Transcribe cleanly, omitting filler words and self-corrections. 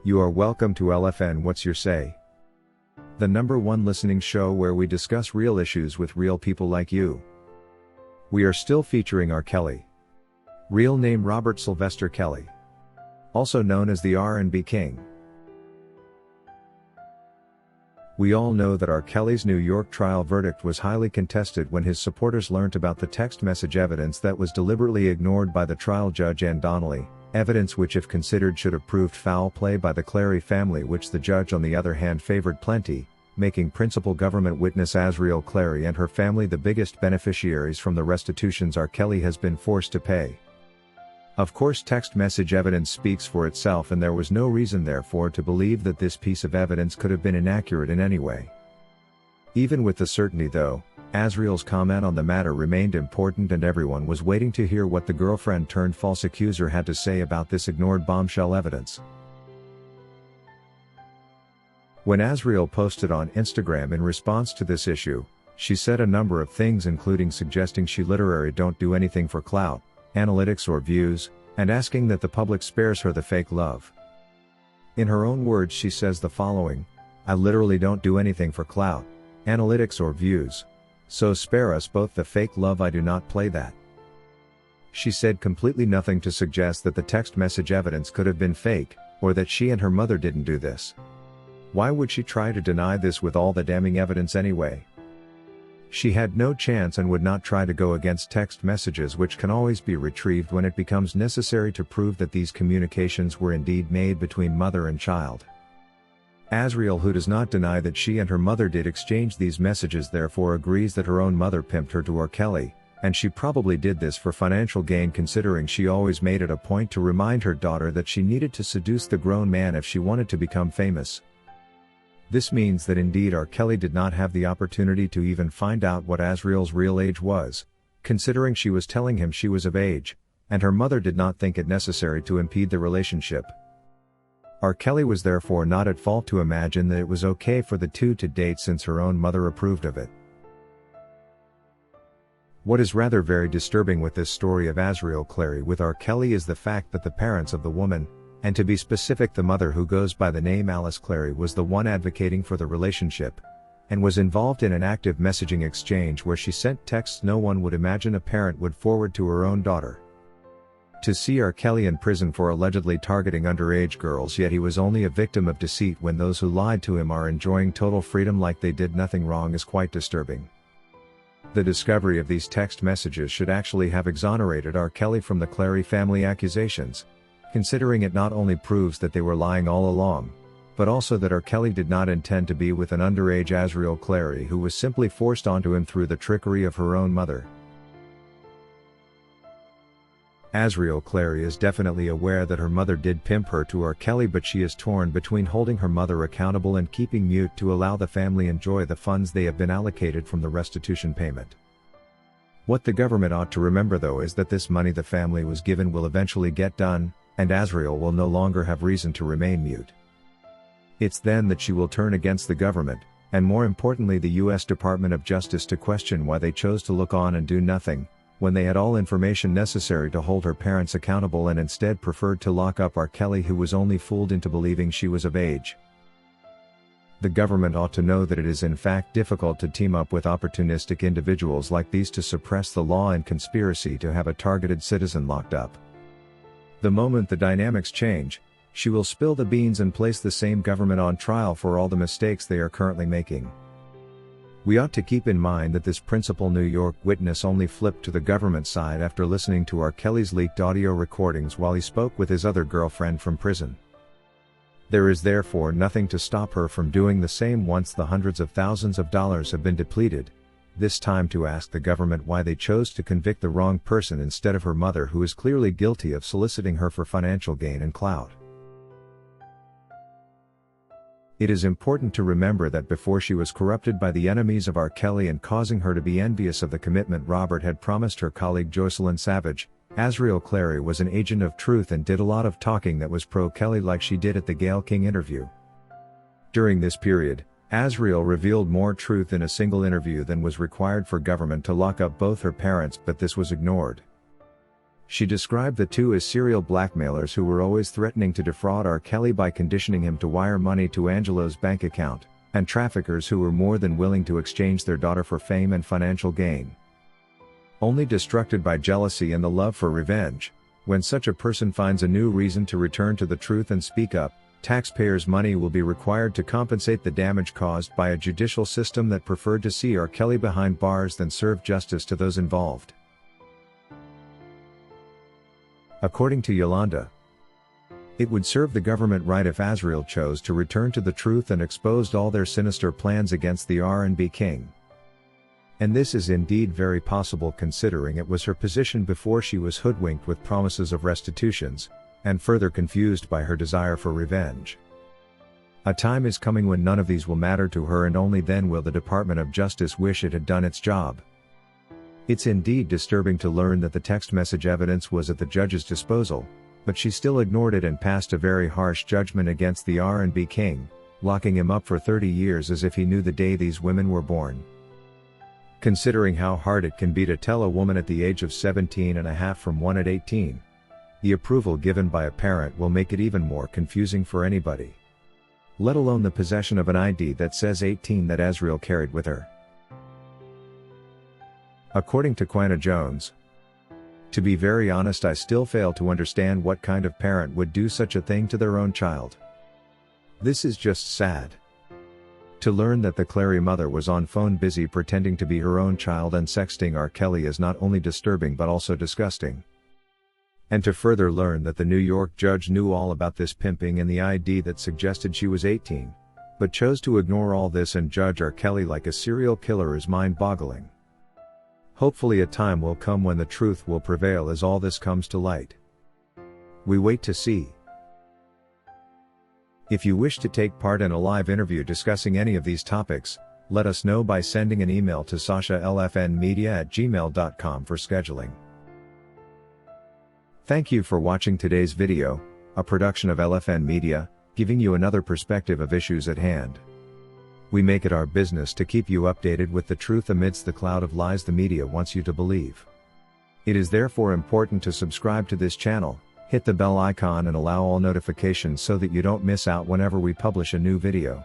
You are welcome to LFN What's Your Say? The #1 listening show where we discuss real issues with real people like you. We are still featuring R. Kelly. Real name Robert Sylvester Kelly. Also known as the R&B King. We all know that R. Kelly's New York trial verdict was highly contested when his supporters learnt about the text message evidence that was deliberately ignored by the trial judge Ann Donnelly, evidence which if considered should have proved foul play by the Clary family, which the judge on the other hand favored plenty, making principal government witness Azriel Clary and her family the biggest beneficiaries from the restitutions R. Kelly has been forced to pay. Of course, text message evidence speaks for itself, and there was no reason therefore to believe that this piece of evidence could have been inaccurate in any way. Even with the certainty though, Azriel's comment on the matter remained important, and everyone was waiting to hear what the girlfriend turned false accuser had to say about this ignored bombshell evidence. When Azriel posted on Instagram in response to this issue, she said a number of things, including suggesting she literally don't do anything for clout, analytics or views, and asking that the public spares her the fake love. In her own words, she says the following: "I literally don't do anything for clout, analytics or views. So spare us both the fake love. I do not play that." She said completely nothing to suggest that the text message evidence could have been fake, or that she and her mother didn't do this. Why would she try to deny this with all the damning evidence anyway? She had no chance and would not try to go against text messages which can always be retrieved when it becomes necessary to prove that these communications were indeed made between mother and child. Azriel, who does not deny that she and her mother did exchange these messages, therefore agrees that her own mother pimped her to R. Kelly, and she probably did this for financial gain, considering she always made it a point to remind her daughter that she needed to seduce the grown man if she wanted to become famous. This means that indeed R. Kelly did not have the opportunity to even find out what Azriel's real age was, considering she was telling him she was of age, and her mother did not think it necessary to impede the relationship. R. Kelly was therefore not at fault to imagine that it was okay for the two to date, since her own mother approved of it. What is rather very disturbing with this story of Azriel Clary with R. Kelly is the fact that the parents of the woman, and to be specific the mother, who goes by the name Alice Clary, was the one advocating for the relationship, and was involved in an active messaging exchange where she sent texts no one would imagine a parent would forward to her own daughter. To see R. Kelly in prison for allegedly targeting underage girls, yet he was only a victim of deceit when those who lied to him are enjoying total freedom like they did nothing wrong, is quite disturbing. The discovery of these text messages should actually have exonerated R. Kelly from the Clary family accusations, considering it not only proves that they were lying all along, but also that R. Kelly did not intend to be with an underage Azriel Clary who was simply forced onto him through the trickery of her own mother. Azriel Clary is definitely aware that her mother did pimp her to R. Kelly, but she is torn between holding her mother accountable and keeping mute to allow the family enjoy the funds they have been allocated from the restitution payment. What the government ought to remember though is that this money the family was given will eventually get done, and Azriel will no longer have reason to remain mute. It's then that she will turn against the government, and more importantly the U.S. Department of Justice, to question why they chose to look on and do nothing, when they had all information necessary to hold her parents accountable and instead preferred to lock up R. Kelly, who was only fooled into believing she was of age. The government ought to know that it is in fact difficult to team up with opportunistic individuals like these to suppress the law and conspiracy to have a targeted citizen locked up. The moment the dynamics change, she will spill the beans and place the same government on trial for all the mistakes they are currently making. We ought to keep in mind that this principal New York witness only flipped to the government side after listening to R. Kelly's leaked audio recordings while he spoke with his other girlfriend from prison. There is therefore nothing to stop her from doing the same once the hundreds of thousands of dollars have been depleted, this time to ask the government why they chose to convict the wrong person instead of her mother, who is clearly guilty of soliciting her for financial gain and clout. It is important to remember that before she was corrupted by the enemies of R. Kelly and causing her to be envious of the commitment Robert had promised her colleague Jocelyn Savage, Azriel Clary was an agent of truth and did a lot of talking that was pro-Kelly, like she did at the Gayle King interview. During this period, Azriel revealed more truth in a single interview than was required for government to lock up both her parents, but this was ignored. She described the two as serial blackmailers who were always threatening to defraud R. Kelly by conditioning him to wire money to Angelo's bank account, and traffickers who were more than willing to exchange their daughter for fame and financial gain. Only distracted by jealousy and the love for revenge, when such a person finds a new reason to return to the truth and speak up, taxpayers' money will be required to compensate the damage caused by a judicial system that preferred to see R. Kelly behind bars than serve justice to those involved. According to Yolanda, it would serve the government right if Azriel chose to return to the truth and exposed all their sinister plans against the R&B king. And this is indeed very possible considering it was her position before she was hoodwinked with promises of restitutions, and further confused by her desire for revenge. A time is coming when none of these will matter to her, and only then will the Department of Justice wish it had done its job. It's indeed disturbing to learn that the text message evidence was at the judge's disposal, but she still ignored it and passed a very harsh judgment against the R&B king, locking him up for 30 years as if he knew the day these women were born. Considering how hard it can be to tell a woman at the age of 17 and a half from one at 18, the approval given by a parent will make it even more confusing for anybody. Let alone the possession of an ID that says 18 that Azriel carried with her. According to Quina Jones, to be very honest, I still fail to understand what kind of parent would do such a thing to their own child. This is just sad. To learn that the Clary mother was on phone busy pretending to be her own child and sexting R. Kelly is not only disturbing but also disgusting. And to further learn that the New York judge knew all about this pimping and the ID that suggested she was 18, but chose to ignore all this and judge R. Kelly like a serial killer is mind-boggling. Hopefully a time will come when the truth will prevail as all this comes to light. We wait to see. If you wish to take part in a live interview discussing any of these topics, let us know by sending an email to sashalfnmedia@gmail.com for scheduling. Thank you for watching today's video, a production of LFN Media, giving you another perspective of issues at hand. We make it our business to keep you updated with the truth amidst the cloud of lies the media wants you to believe. It is therefore important to subscribe to this channel, hit the bell icon and allow all notifications so that you don't miss out whenever we publish a new video.